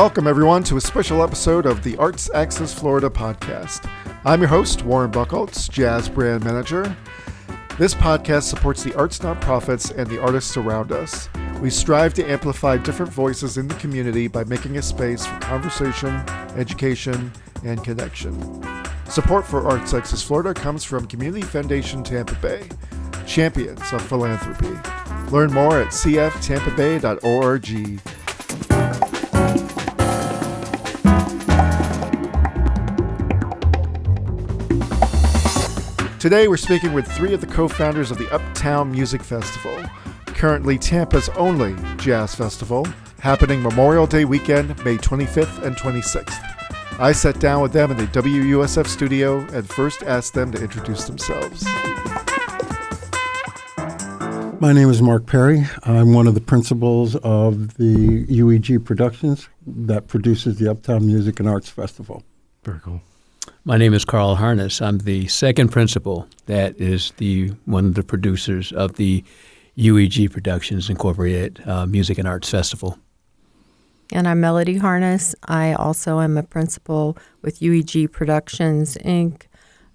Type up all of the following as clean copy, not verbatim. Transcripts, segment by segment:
Welcome, everyone, to a special episode of the Arts Access Florida podcast. I'm your host, Warren Buchholz, Jazz Brand Manager. This podcast supports the arts nonprofits and the artists around us. We strive to amplify different voices in the community by making a space for conversation, education, and connection. Support for Arts Access Florida comes from Community Foundation Tampa Bay, champions of philanthropy. Learn more at cftampabay.org. Today we're speaking with three of the co-founders of the Uptown Music Festival, currently Tampa's only jazz festival, happening Memorial Day weekend, May 25th and 26th. I sat down with them in the WUSF studio and first asked them to introduce themselves. My name is Mark Perry. I'm one of the principals of the UEG Productions that produces the Uptown Music and Arts Festival. Very cool. My name is Carl Harness. I'm the second principal that is one of the producers of the UEG Productions Incorporated Music and Arts Festival. And I'm Melody Harness. I also am a principal with UEG Productions, Inc.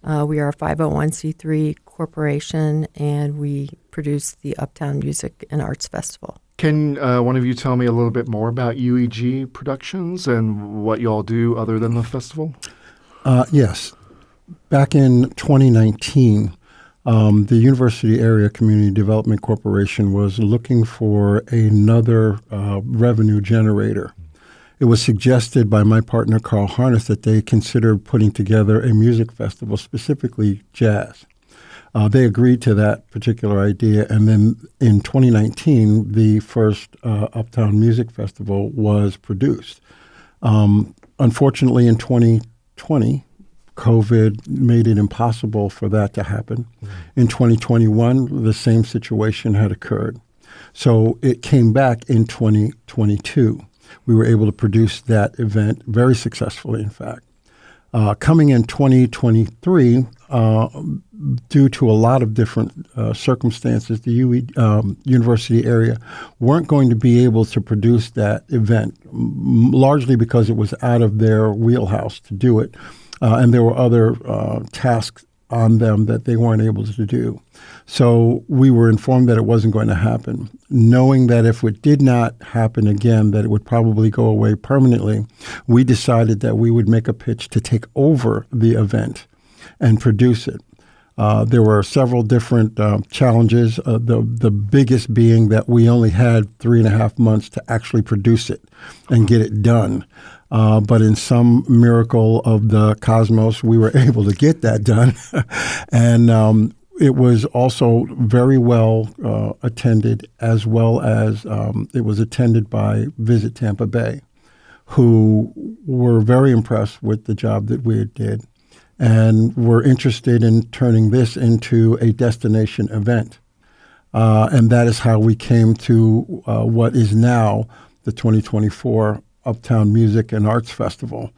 We are a 501c3 corporation, and we produce the Uptown Music and Arts Festival. Can one of you tell me a little bit more about UEG Productions and what you all do other than the festival? Yes. Back in 2019, the University Area Community Development Corporation was looking for another revenue generator. It was suggested by my partner, Carl Harness, that they consider putting together a music festival, specifically jazz. They agreed to that particular idea, and then in 2019, the first Uptown Music Festival was produced. Unfortunately, in 2020, COVID made it impossible for that to happen. In 2021, the same situation had occurred. So it came back in 2022. We were able to produce that event very successfully, in fact. Coming in 2023, due to a lot of different circumstances, the university area weren't going to be able to produce that event, largely because it was out of their wheelhouse to do it, and there were other tasks on them that they weren't able to do. So we were informed that it wasn't going to happen. Knowing that if it did not happen again, that it would probably go away permanently, we decided that we would make a pitch to take over the event and produce it. There were several different challenges, the biggest being that we only had 3.5 months to actually produce it and get it done. But in some miracle of the cosmos, we were able to get that done. And it was also very well attended, as well as it was attended by Visit Tampa Bay, who were very impressed with the job that we did and were interested in turning this into a destination event. And that is how we came to what is now the 2024 Uptown Music and Arts Festival.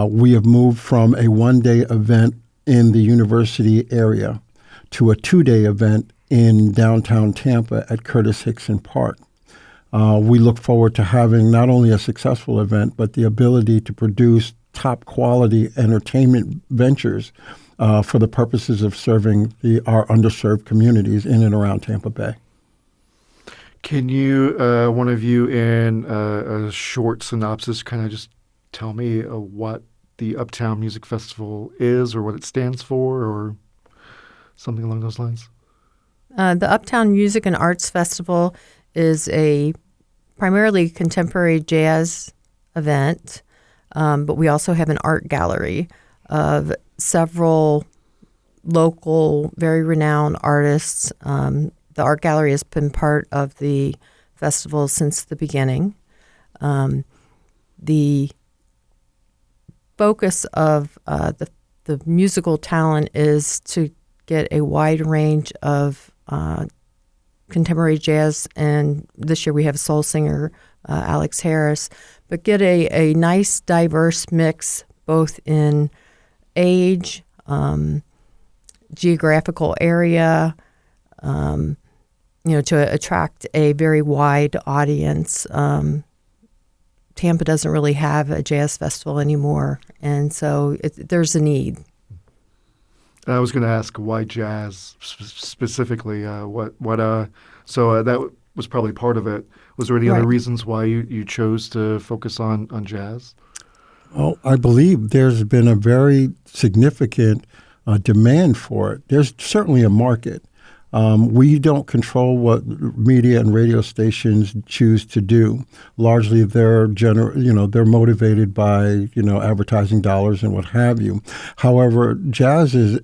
We have moved from a one-day event in the university area to a 2-day event in downtown Tampa at Curtis Hickson Park. We look forward to having not only a successful event, but the ability to produce top-quality entertainment ventures for the purposes of serving our underserved communities in and around Tampa Bay. Can you, one of you, in a short synopsis, kind of just tell me what the Uptown Music Festival is or what it stands for or something along those lines? The Uptown Music and Arts Festival is a primarily contemporary jazz event, but we also have an art gallery of several local, very renowned artists. The art gallery has been part of the festival since the beginning. The focus of the musical talent is to get a wide range of contemporary jazz, and this year we have a soul singer, Alex Harris, but get a nice diverse mix both in age, geographical area, to attract a very wide audience Tampa doesn't really have a jazz festival anymore, and so there's a need. I was going to ask why jazz specifically. So that was probably part of it. Was there any other reasons why you chose to focus on jazz? Well, I believe there's been a very significant demand for it. There's certainly a market. We don't control what media and radio stations choose to do. Largely, they're motivated by advertising dollars and what have you. However, jazz is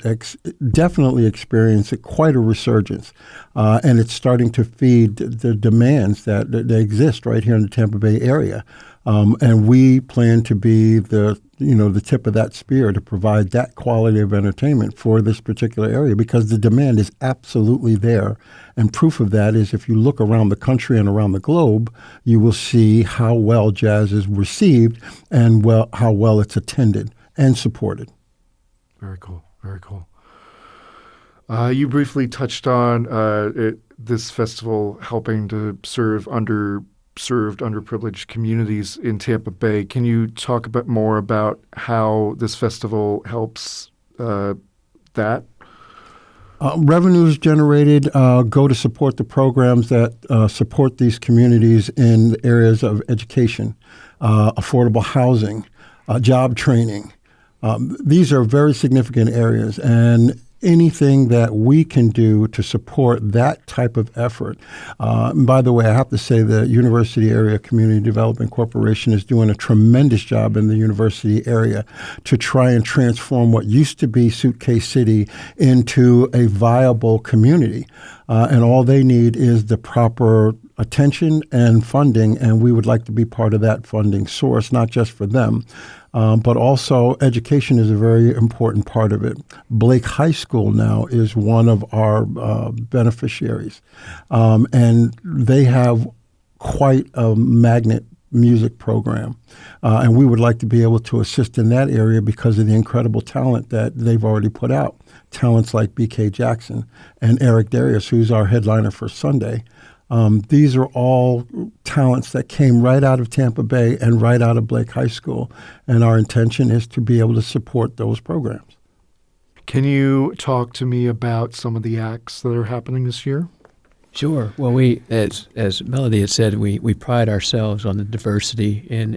definitely experiencing quite a resurgence, and it's starting to feed the demands that exist right here in the Tampa Bay area. And we plan to be the tip of that spear to provide that quality of entertainment for this particular area because the demand is absolutely there. And proof of that is if you look around the country and around the globe, you will see how well jazz is received and how well it's attended and supported. Very cool. Very cool. You briefly touched on this festival helping to serve underprivileged communities in Tampa Bay. Can you talk a bit more about how this festival helps that? Revenues generated go to support the programs that support these communities in the areas of education, affordable housing, job training. These are very significant areas, and anything that we can do to support that type of effort. And by the way, I have to say the University Area Community Development Corporation is doing a tremendous job in the university area to try and transform what used to be Suitcase City into a viable community. And all they need is the proper attention and funding, and we would like to be part of that funding source, not just for them, but also education is a very important part of it. Blake High School now is one of our beneficiaries, and they have quite a magnet music program, and we would like to be able to assist in that area because of the incredible talent that they've already put out. Talents like B.K. Jackson and Eric Darius, who's our headliner for Sunday. These are all talents that came right out of Tampa Bay and right out of Blake High School, and our intention is to be able to support those programs. Can you talk to me about some of the acts that are happening this year? Sure. Well, as Melody had said, we pride ourselves on the diversity and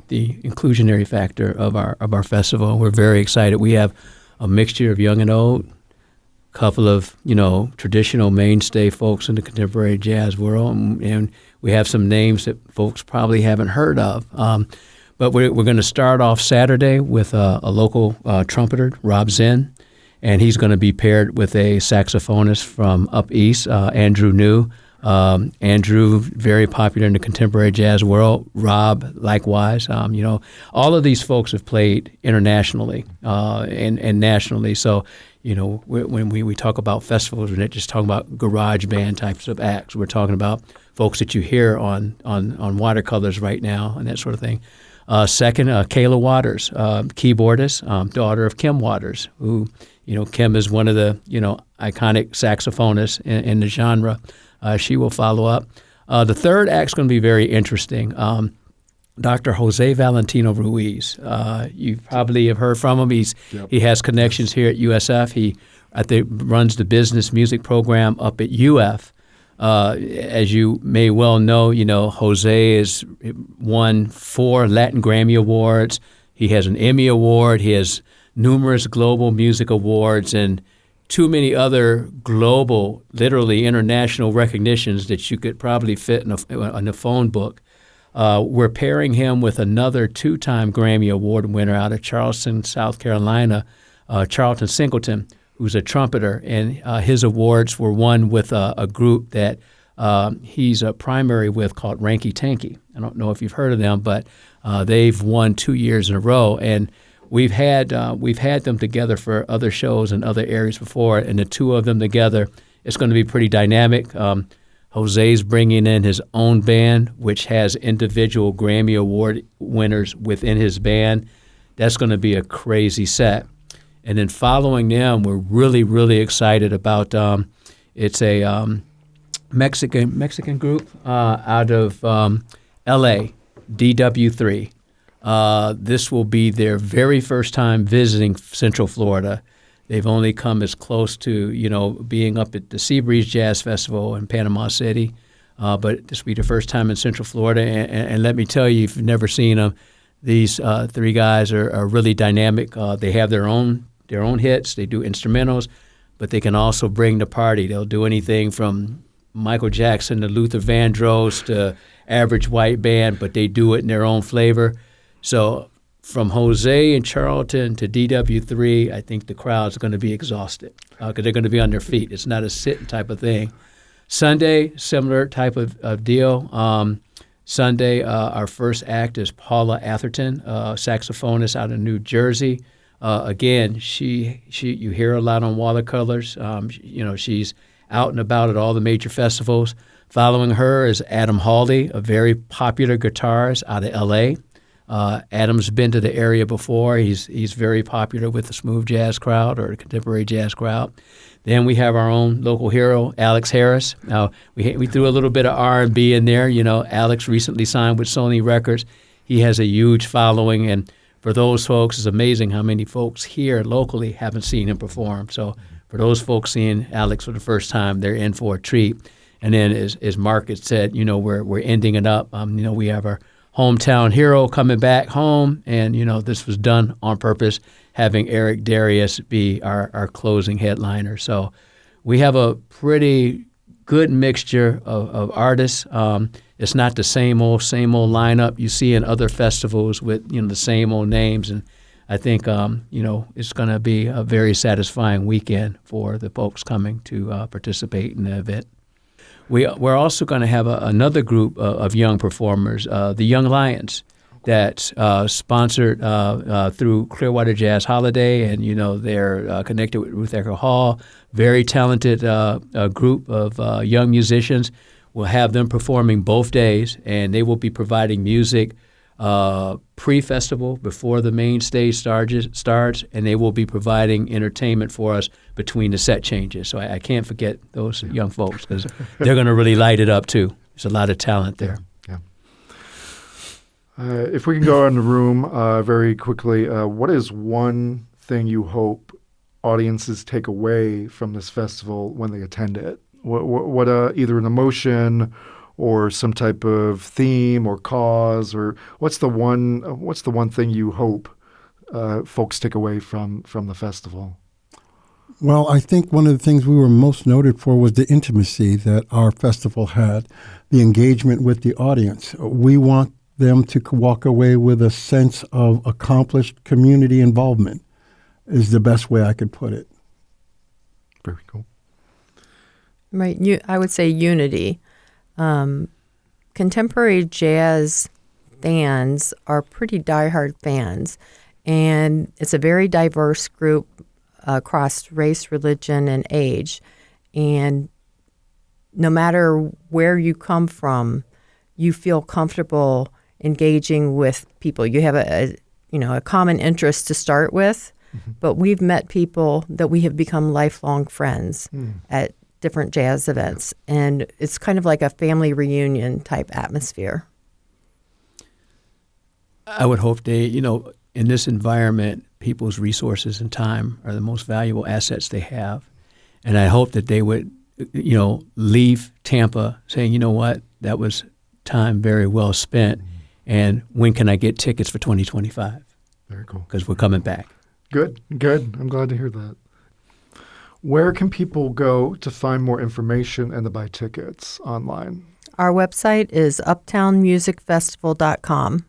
the inclusionary factor of our festival. We're very excited. We have a mixture of young and old, couple of traditional mainstay folks in the contemporary jazz world, and we have some names that folks probably haven't heard of. But we're going to start off Saturday with a local trumpeter, Rob Zinn, and he's going to be paired with a saxophonist from up east, Andrew New. Andrew, very popular in the contemporary jazz world. Rob, likewise. All of these folks have played internationally and nationally. So, when we talk about festivals, we're not just talking about garage band types of acts. We're talking about folks that you hear on watercolors right now and that sort of thing. Second, Kayla Waters, keyboardist, daughter of Kim Waters, who, Kim is one of the, iconic saxophonists in the genre. She will follow up. The third act's going to be very interesting. Dr. Jose Valentino Ruiz. You probably have heard from him. He has connections here at USF. He, I think, runs the business music program up at UF. As you may well know, Jose has won 4 Latin Grammy Awards. He has an Emmy Award. He has numerous global music awards and too many other global, literally international recognitions that you could probably fit in a phone book. We're pairing him with another 2-time Grammy Award winner out of Charleston, South Carolina, Charlton Singleton, who's a trumpeter, and his awards were won with a group that he's a primary with called Ranky Tanky. I don't know if you've heard of them, but they've won 2 years in a row, and we've had them together for other shows in other areas before, and the two of them together, it's going to be pretty dynamic. Jose's bringing in his own band, which has individual Grammy Award winners within his band. That's going to be a crazy set. And then following them, we're really, really excited about it's a Mexican group out of L.A., DW3. This will be their very first time visiting Central Florida. They've only come as close to, being up at the Seabreeze Jazz Festival in Panama City. But this will be the first time in Central Florida. And let me tell you, if you've never seen them, these three guys are really dynamic. They have their own hits. They do instrumentals, but they can also bring the party. They'll do anything from Michael Jackson to Luther Vandross to Average White Band, but they do it in their own flavor. So from Jose and Charlton to DW3, I think the crowd's going to be exhausted because they're going to be on their feet. It's not a sitting type of thing. Sunday, similar type of deal. Sunday, our first act is Paula Atherton, saxophonist out of New Jersey. Again, you hear a lot on Watercolors. She's out and about at all the major festivals. Following her is Adam Hawley, a very popular guitarist out of L.A. Adam's been to the area before. He's very popular with the smooth jazz crowd or the contemporary jazz crowd. Then we have our own local hero, Alex Harris. Now, we threw a little bit of R&B in there. Alex recently signed with Sony Records. He has a huge following, and for those folks, it's amazing how many folks here locally haven't seen him perform. So for those folks seeing Alex for the first time, they're in for a treat. And then as Mark had said, we're ending it up. We have our hometown hero coming back home, and this was done on purpose, having Eric Darius be our closing headliner. So we have a pretty good mixture of artists. It's not the same old lineup you see in other festivals with the same old names, and I think it's going to be a very satisfying weekend for the folks coming to participate in the event. We're also going to have another group of young performers, the Young Lions, that's sponsored through Clearwater Jazz Holiday, and they're connected with Ruth Ecker Hall. Very talented group of young musicians. We'll have them performing both days, and they will be providing music pre-festival before the main stage starts, and they will be providing entertainment for us between the set changes. So I can't forget those young folks because they're going to really light it up too. There's a lot of talent there. Yeah. If we can go around the room very quickly, what is one thing you hope audiences take away from this festival when they attend it? What either an emotion or some type of theme or cause, or what's the one thing you hope folks take away from the festival? Well, I think one of the things we were most noted for was the intimacy that our festival had, the engagement with the audience. We want them to walk away with a sense of accomplished community involvement, is the best way I could put it. Very cool. Right. I would say unity. Contemporary jazz fans are pretty diehard fans, and it's a very diverse group across race, religion, and age. And no matter where you come from, you feel comfortable engaging with people. You have a common interest to start with, but we've met people that we have become lifelong friends at different jazz events, and it's kind of like a family reunion type atmosphere. I would hope in this environment, people's resources and time are the most valuable assets they have. And I hope that they would, leave Tampa saying, you know what, that was time very well spent. And when can I get tickets for 2025? Very cool. Because we're coming back. Good. I'm glad to hear that. Where can people go to find more information and to buy tickets online? Our website is uptownmusicfestival.com.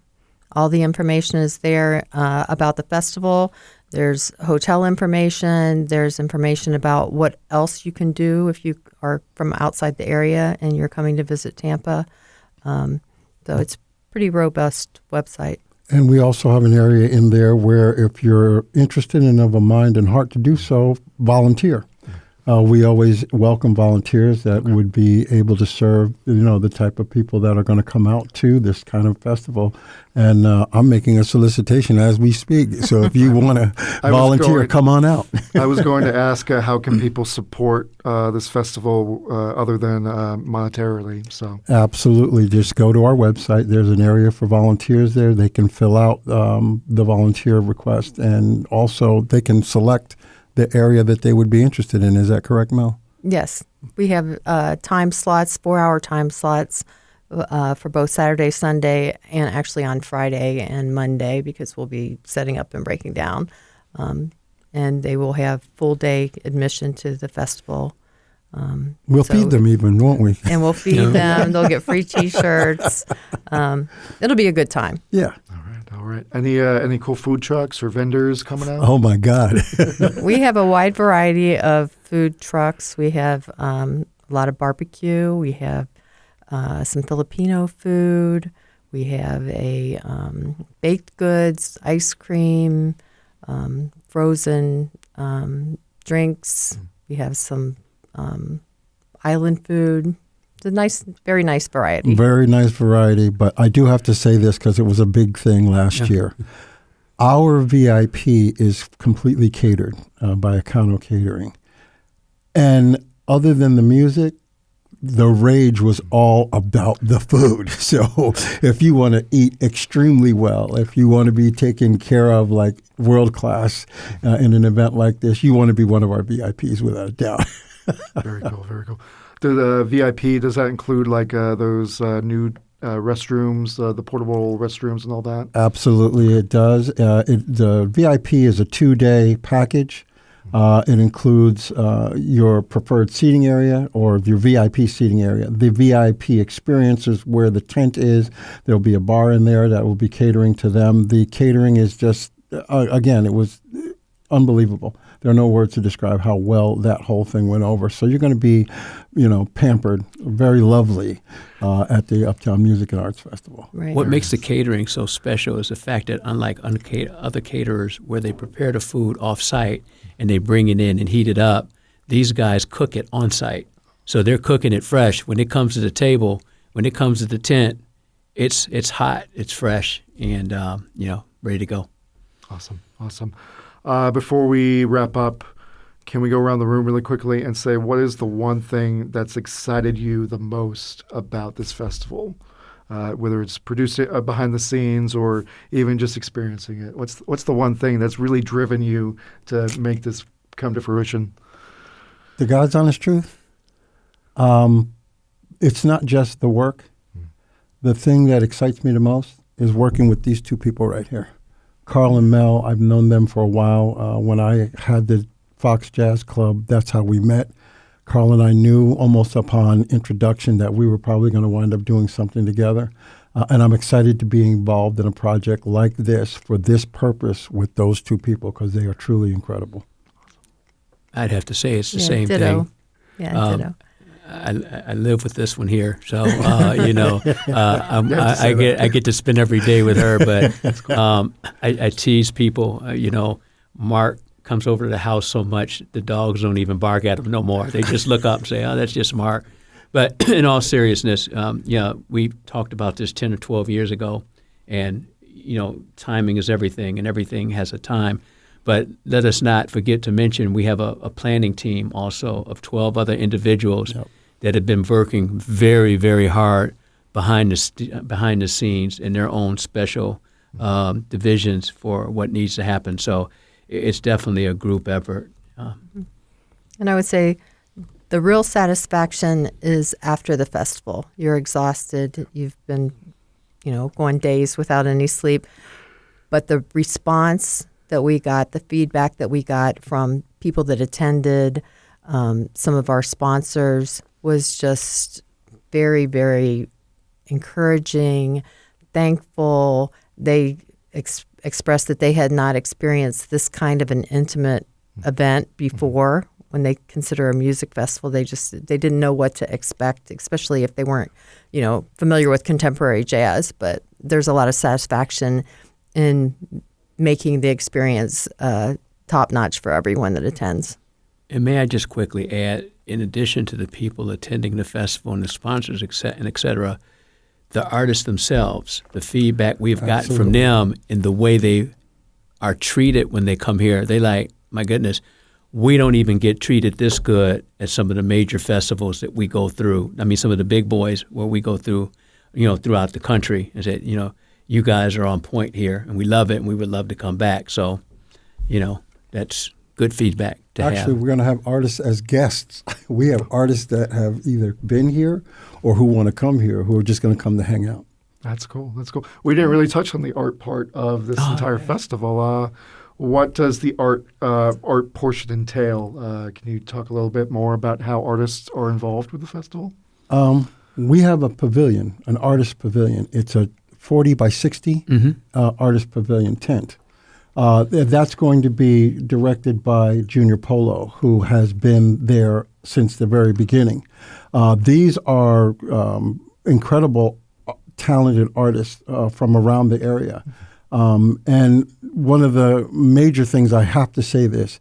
All the information is there about the festival. There's hotel information. There's information about what else you can do if you are from outside the area and you're coming to visit Tampa. So it's a pretty robust website. And we also have an area in there where if you're interested and of a mind and heart to do so, volunteer. We always welcome volunteers that would be able to serve, the type of people that are going to come out to this kind of festival. And I'm making a solicitation as we speak. So if you want to volunteer, come on out. I was going to ask how can people support this festival other than monetarily? So absolutely, just go to our website. There's an area for volunteers there. They can fill out the volunteer request, and also they can select the area that they would be interested in. Is that correct, Mel? Yes. We have time slots, 4-hour time slots for both Saturday, Sunday, and actually on Friday and Monday, because we'll be setting up and breaking down. And they will have full day admission to the festival. We'll feed them even, won't we? And we'll feed them. They'll get free T-shirts. It'll be a good time. Yeah. All right. Any cool food trucks or vendors coming out? Oh, my God. We have a wide variety of food trucks. We have a lot of barbecue. We have some Filipino food. We have a baked goods, ice cream, frozen drinks. We have some island food. It's a very nice variety. Very nice variety, but I do have to say this because it was a big thing last year. Our VIP is completely catered by Econo Catering. And other than the music, the rage was all about the food. So if you want to eat extremely well, if you want to be taken care of like world class in an event like this, you want to be one of our VIPs without a doubt. Very cool, very cool. The VIP, does that include like those new restrooms, the portable restrooms and all that? Absolutely, it does. The VIP is a 2-day package. It includes your preferred seating area or your VIP seating area. The VIP experience is where the tent is. There'll be a bar in there that will be catering to them. The catering is just, again, it was unbelievable. There are no words to describe how well that whole thing went over. So you're going to be, pampered, very lovely at the Uptown Music and Arts Festival. Right. What makes the catering so special is the fact that unlike other caterers where they prepare the food off-site and they bring it in and heat it up, these guys cook it on-site. So they're cooking it fresh. When it comes to the table, when it comes to the tent, it's hot, it's fresh, and ready to go. Awesome. Before we wrap up, can we go around the room really quickly and say what is the one thing that's excited you the most about this festival? Whether it's producing behind the scenes or even just experiencing it. What's the one thing that's really driven you to make this come to fruition? The God's honest truth. It's not just the work. The thing that excites me the most is working with these two people right here. Carl and Mel, I've known them for a while. When I had the Fox Jazz Club, that's how we met. Carl and I knew almost upon introduction that we were probably going to wind up doing something together. And I'm excited to be involved in a project like this for this purpose with those two people because they are truly incredible. I'd have to say it's the same ditto. thing. Yeah, ditto. I live with this one here, so I get to spend every day with her. But I tease people. Mark comes over to the house so much the dogs don't even bark at him no more. They just look up and say, "Oh, that's just Mark." But in all seriousness, we talked about this 10 or 12 years ago, and timing is everything, and everything has a time. But let us not forget to mention we have a planning team also of 12 other individuals that have been working very, very hard behind the scenes in their own special divisions for what needs to happen. So it's definitely a group effort. And I would say the real satisfaction is after the festival. You're exhausted. You've been, going days without any sleep. But the response that we got, the feedback that we got from people that attended, some of our sponsors, was just very, very encouraging, thankful. They expressed that they had not experienced this kind of an intimate event before. When they consider a music festival, they didn't know what to expect, especially if they weren't, familiar with contemporary jazz. But there's a lot of satisfaction in making the experience top-notch for everyone that attends. And may I just quickly add, in addition to the people attending the festival and the sponsors, et cetera, the artists themselves, the feedback we've gotten from them and the way they are treated when they come here, they like, my goodness, we don't even get treated this good at some of the major festivals that we go through. I mean, some of the big boys where we go through, throughout the country, and say, you guys are on point here, and we love it, and we would love to come back. So, that's good feedback to have. Actually, we're going to have artists as guests. We have artists that have either been here or who want to come here, who are just going to come to hang out. That's cool. We didn't really touch on the art part of this entire festival. What does the art portion entail? Can you talk a little bit more about how artists are involved with the festival? We have a pavilion, an artist pavilion. It's a 40 by 60 artist pavilion tent. That's going to be directed by Junior Polo, who has been there since the very beginning. These are incredible, talented artists from around the area. And one of the major things, I have to say this,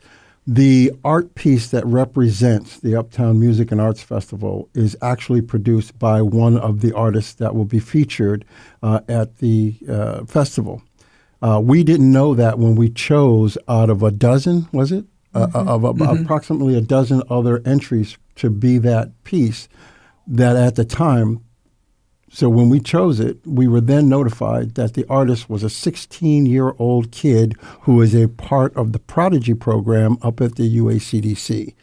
the art piece that represents the Uptown Music and Arts Festival is actually produced by one of the artists that will be featured at the festival. We didn't know that when we chose out of a dozen, was it? Approximately a dozen other entries to be that piece, that at the time, so when we chose it, we were then notified that the artist was a 16-year-old kid who is a part of the Prodigy program up at the UACDC.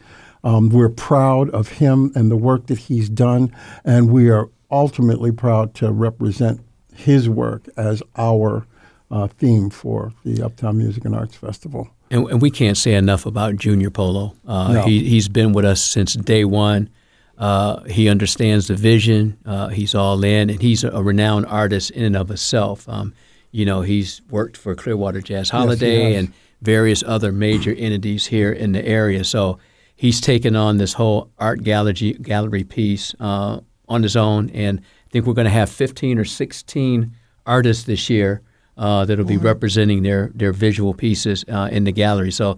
We're proud of him and the work that he's done, and we are ultimately proud to represent his work as our theme for the Uptown Music and Arts Festival. And we can't say enough about Junior Polo. No. He's been with us since day one. He understands the vision. He's all in, and he's a renowned artist in and of himself. He's worked for Clearwater Jazz Holiday and various other major entities here in the area. So he's taken on this whole art gallery piece on his own, and I think we're going to have 15 or 16 artists this year that'll be representing their visual pieces in the gallery. So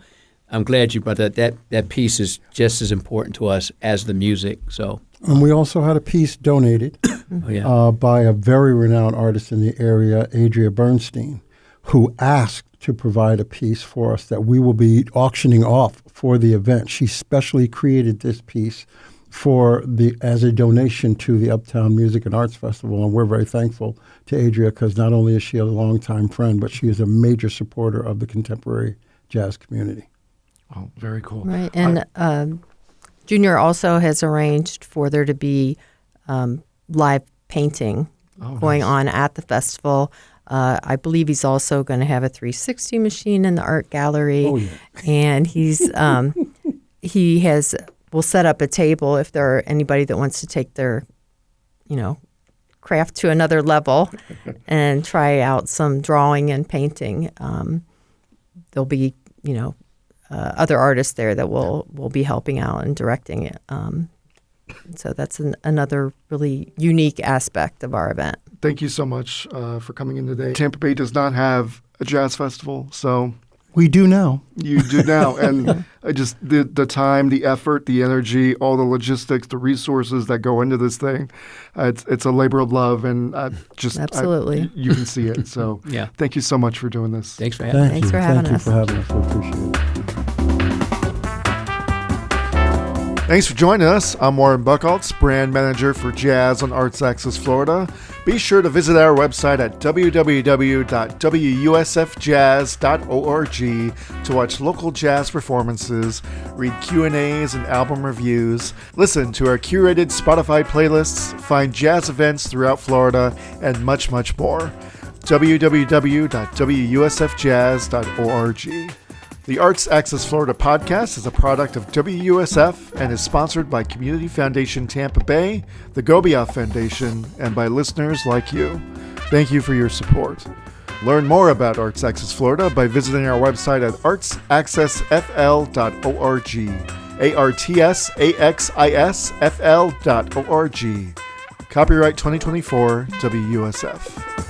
I'm glad you brought that. That piece is just as important to us as the music. So, and we also had a piece donated by a very renowned artist in the area, Adria Bernstein, who asked to provide a piece for us that we will be auctioning off for the event. She specially created this piece as a donation to the Uptown Music and Arts Festival, and we're very thankful to Adria because not only is she a longtime friend, but she is a major supporter of the contemporary jazz community. Oh, very cool. Right, and Junior also has arranged for there to be live painting going on at the festival. I believe he's also going to have a 360 machine in the art gallery. Oh, yeah. And will set up a table if there are anybody that wants to take their, craft to another level and try out some drawing and painting. There'll be, other artists there that will be helping out and directing it. So that's another really unique aspect of our event. Thank you so much for coming in today. Tampa Bay does not have a jazz festival, so we do now. You do now, and just the time, the effort, the energy, all the logistics, the resources that go into this thing, it's a labor of love, and absolutely you can see it. So thank you so much for doing this. Thanks for having us. Thanks for having us. Thank you for having us. We appreciate it. Thanks for joining us. I'm Warren Buchholz, brand manager for Jazz on Arts Axis Florida. Be sure to visit our website at www.wusfjazz.org to watch local jazz performances, read Q&As and album reviews, listen to our curated Spotify playlists, find jazz events throughout Florida, and much, much more. www.wusfjazz.org. The Arts Axis Florida podcast is a product of WUSF and is sponsored by Community Foundation Tampa Bay, the Gobioff Foundation, and by listeners like you. Thank you for your support. Learn more about Arts Axis Florida by visiting our website at artsaccessfl.org, artsaccissfl.org. Copyright 2024 WUSF.